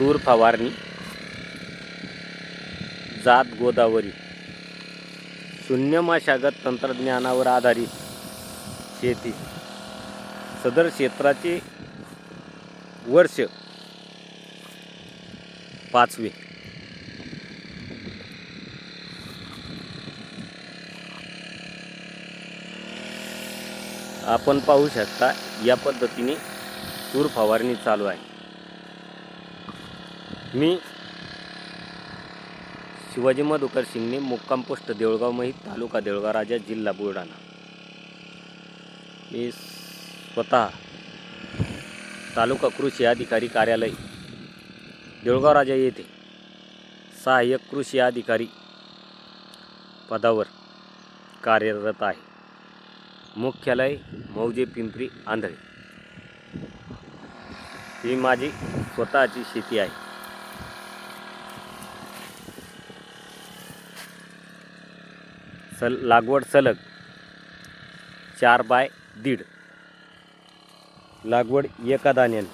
तूर फवारणी, जात गोदावरी, शून्य मशागत तंत्रज्ञानावर आधारित शेती। सदर क्षेत्राचे वर्ष 5वे। आपण पाहू शकता या पद्धतीने तूर फवारणी चालू आहे। मी शिवाजी मधुकर शिंगणे, मुक्काम पोस्ट देऊळगाव मही, तालुका देऊळगाव राजा, जिल्हा बुलढाणा। मी स्वतः तालुका कृषी अधिकारी कार्यालय देऊळगाव राजा येथे सहाय्यक कृषी अधिकारी पदावर कार्यरत आहे। मुख्यालय मौजे पिंपरी आंधळे। ही माझी स्वतःची शेती आहे। लागवड सलग 4 बाय 1.5 लागवड एका दाण्याने।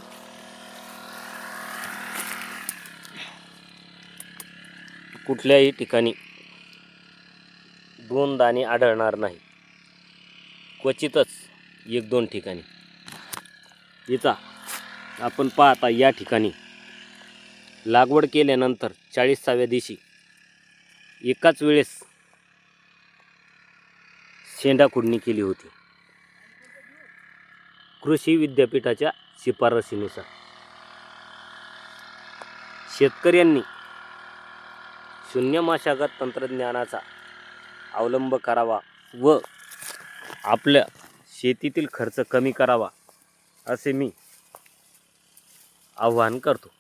कुठल्याही ठिकाणी 2 दाणे आढळणार नाही, क्वचितच 1-2 ठिकाणी। इथं आपण पाहता या ठिकाणी लागवड केल्यानंतर 40व्या दिवशी एकाच वेळेस शेंडा खुडणी केली होती, कृषी विद्यापीठाच्या शिफारशीनुसार। शेतकऱ्यांनी शून्य मशागत तंत्रज्ञानाचा अवलंब करावा व आपल्या शेतीतील खर्च कमी करावा, असे मी आवाहन करतो।